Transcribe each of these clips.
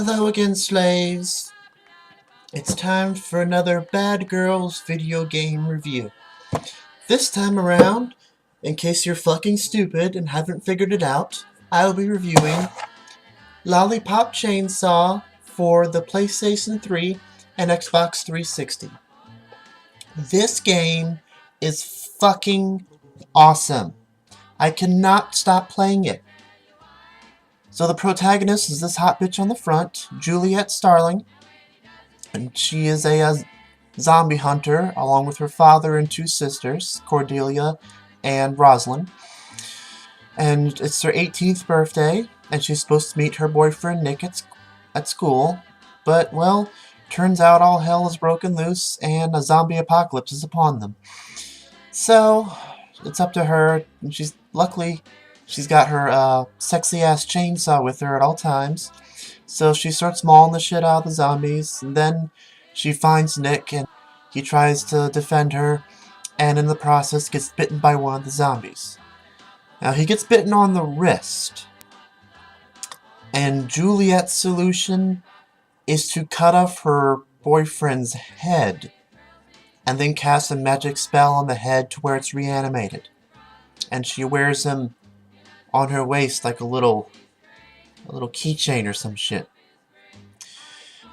Hello again, slaves. It's time for another Bad Girls video game review. This time around, in case you're fucking stupid and haven't figured it out, I'll be reviewing Lollipop Chainsaw for the PlayStation 3 and Xbox 360. This game is fucking awesome. I cannot stop playing it. So the protagonist is this hot bitch on the front, Juliet Starling. And she is a zombie hunter, along with her father and two sisters, Cordelia and Rosalind. And it's her 18th birthday, and she's supposed to meet her boyfriend Nick at school. But, well, turns out all hell is broken loose, and a zombie apocalypse is upon them. So, it's up to her, and she's got her sexy-ass chainsaw with her at all times. So she starts mauling the shit out of the zombies, and then she finds Nick, and he tries to defend her, and in the process gets bitten by one of the zombies. Now, he gets bitten on the wrist, and Juliet's solution is to cut off her boyfriend's head, and then cast a magic spell on the head to where it's reanimated. And she wears him on her waist like a little keychain or some shit.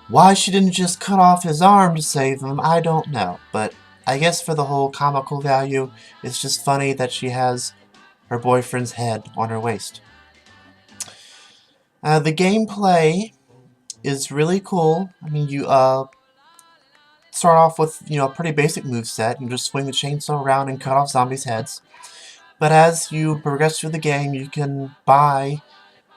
Why she didn't just cut off his arm to save him, I don't know. But I guess for the whole comical value, it's just funny that she has her boyfriend's head on her waist. The gameplay is really cool. I mean, you start off with, a pretty basic moveset. You just swing the chainsaw around and cut off zombies' heads. But as you progress through the game, you can buy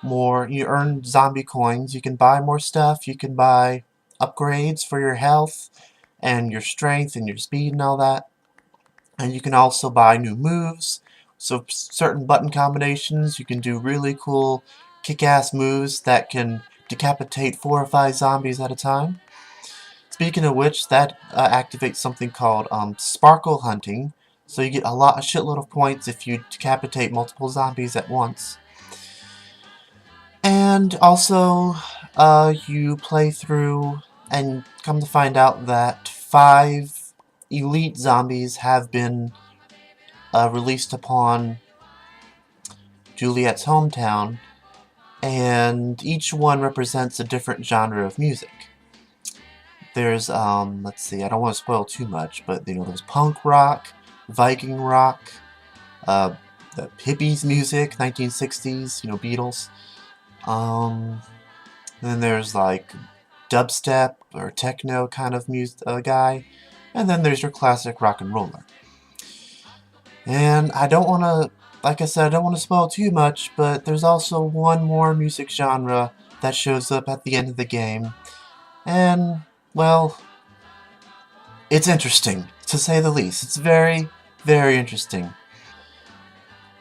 more. You earn zombie coins. You can buy more stuff. You can buy upgrades for your health and your strength and your speed and all that. And you can also buy new moves. So certain button combinations, you can do really cool kick-ass moves that can decapitate 4 or 5 zombies at a time. Speaking of which, that activates something called sparkle hunting. So you get a shitload of points if you decapitate multiple zombies at once. And also, you play through and come to find out that 5 elite zombies have been released upon Juliet's hometown, and each one represents a different genre of music. There's, let's see, I don't want to spoil too much, but, there's punk rock, Viking rock, the hippies music, 1960s, Beatles. Then there's like dubstep or techno kind of music guy, and then there's your classic rock and roller. And I don't want to, like I said, I don't want to spoil too much, but there's also one more music genre that shows up at the end of the game, and, well, it's interesting, to say the least. It's very, very interesting.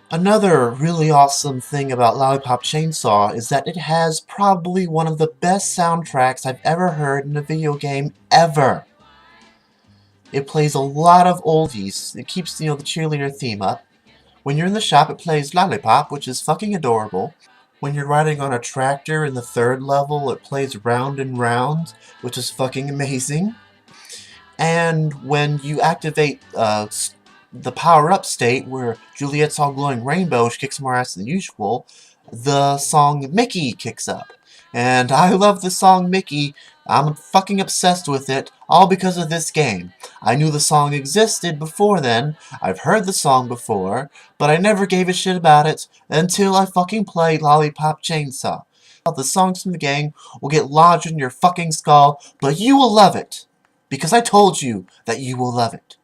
Another really awesome thing about Lollipop Chainsaw is that it has probably one of the best soundtracks I've ever heard in a video game ever. It plays a lot of oldies. It keeps, the cheerleader theme up. When you're in the shop, it plays Lollipop, which is fucking adorable. When you're riding on a tractor in the 3rd level, it plays Round and Round, which is fucking amazing. And when you activate the power-up state, where Juliet's all glowing rainbow, she kicks more ass than usual, the song Mickey kicks up. And I love the song Mickey. I'm fucking obsessed with it, all because of this game. I knew the song existed before then, I've heard the song before, but I never gave a shit about it until I fucking played Lollipop Chainsaw. The songs from the game will get lodged in your fucking skull, but you will love it, because I told you that you will love it.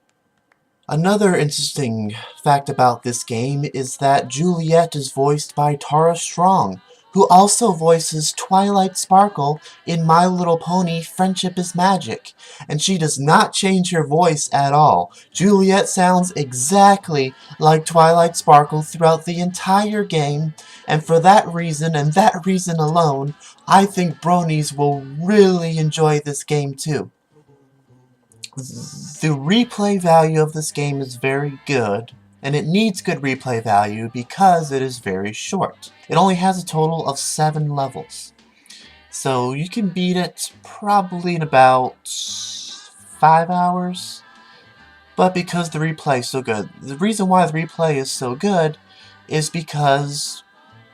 Another interesting fact about this game is that Juliet is voiced by Tara Strong, who also voices Twilight Sparkle in My Little Pony Friendship is Magic, and she does not change her voice at all. Juliet sounds exactly like Twilight Sparkle throughout the entire game, and for that reason, and that reason alone, I think bronies will really enjoy this game too. The replay value of this game is very good, and it needs good replay value because it is very short. It only has a total of 7 levels. So you can beat it probably in about 5 hours. But because the replay is so good, the reason why the replay is so good is because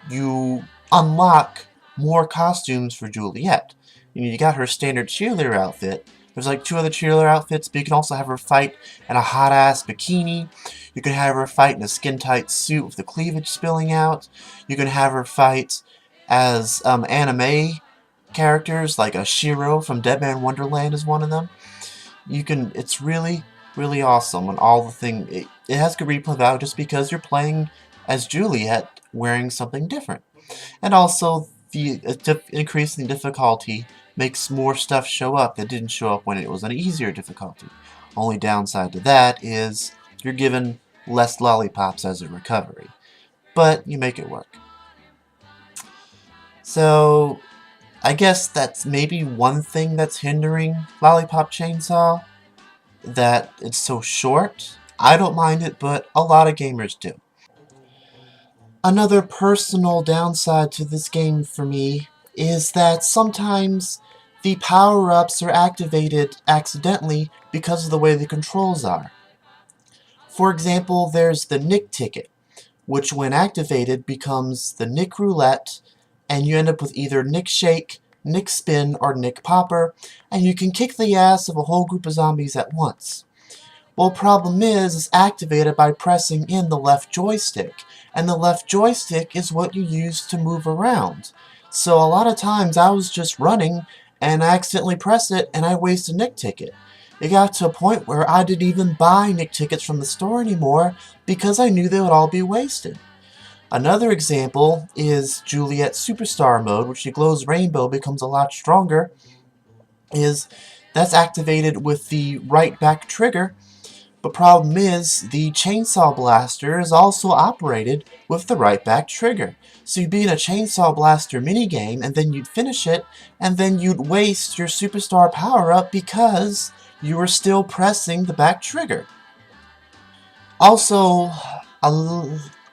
you unlock more costumes for Juliet. You got her standard cheerleader outfit. There's like 2 other cheerleader outfits, but you can also have her fight in a hot-ass bikini. You can have her fight in a skin-tight suit with the cleavage spilling out. You can have her fight as anime characters, like a Shiro from Dead Man Wonderland is one of them. It's really, really awesome, and all the thing, it has good replay value just because you're playing as Juliet wearing something different. And also, the increase in difficulty makes more stuff show up that didn't show up when it was an easier difficulty. Only downside to that is you're given less lollipops as a recovery. But you make it work. So, I guess that's maybe one thing that's hindering Lollipop Chainsaw, that it's so short. I don't mind it, but a lot of gamers do. Another personal downside to this game for me is that sometimes the power-ups are activated accidentally because of the way the controls are. For example, there's the Nick ticket, which when activated becomes the Nick roulette, and you end up with either Nick shake, Nick spin, or Nick popper, and you can kick the ass of a whole group of zombies at once. Well, problem is, it's activated by pressing in the left joystick, and the left joystick is what you use to move around. So a lot of times I was just running, and I accidentally press it, and I waste a Nick ticket. It got to a point where I didn't even buy Nick tickets from the store anymore, because I knew they would all be wasted. Another example is Juliet's Superstar mode, which she glows rainbow, becomes a lot stronger, that's activated with the right back trigger. But problem is, the Chainsaw Blaster is also operated with the right back trigger. So you'd be in a Chainsaw Blaster minigame, and then you'd finish it, and then you'd waste your Superstar power-up because you were still pressing the back trigger. Also,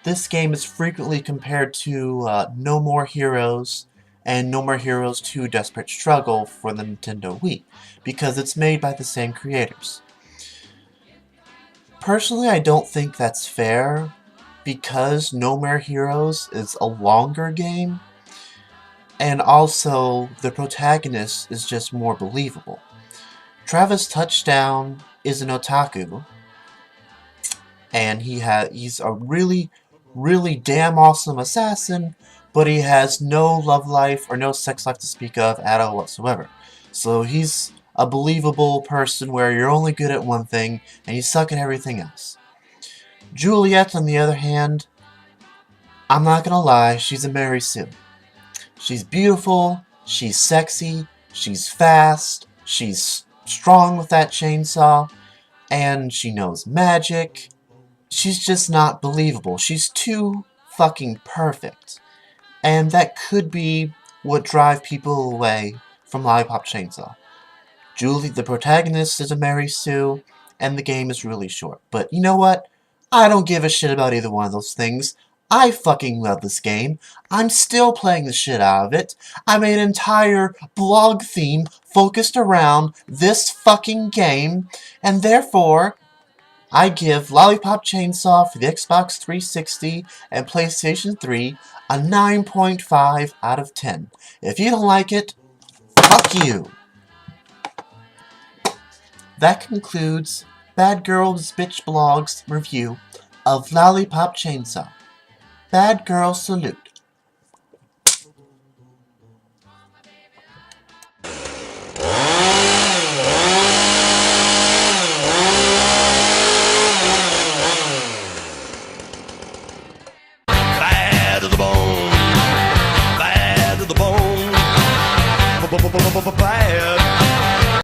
this game is frequently compared to No More Heroes and No More Heroes 2 Desperate Struggle for the Nintendo Wii, because it's made by the same creators. Personally, I don't think that's fair, because No More Heroes is a longer game, and also the protagonist is just more believable. Travis Touchdown is an otaku, and he's a really, really damn awesome assassin, but he has no love life or no sex life to speak of at all whatsoever. So he's a believable person where you're only good at one thing and you suck at everything else. Juliet, on the other hand, I'm not gonna lie, she's a Mary Sue. She's beautiful, she's sexy, she's fast, she's strong with that chainsaw, and she knows magic. She's just not believable. She's too fucking perfect. And that could be what drives people away from Lollipop Chainsaw. Julie, the protagonist, is a Mary Sue, and the game is really short. But you know what? I don't give a shit about either one of those things. I fucking love this game. I'm still playing the shit out of it. I made an entire blog theme focused around this fucking game, and therefore, I give Lollipop Chainsaw for the Xbox 360 and PlayStation 3 a 9.5 out of 10. If you don't like it, fuck you! That concludes Bad Girls Bitch Blog's review of Lollipop Chainsaw. Bad Girl Salute.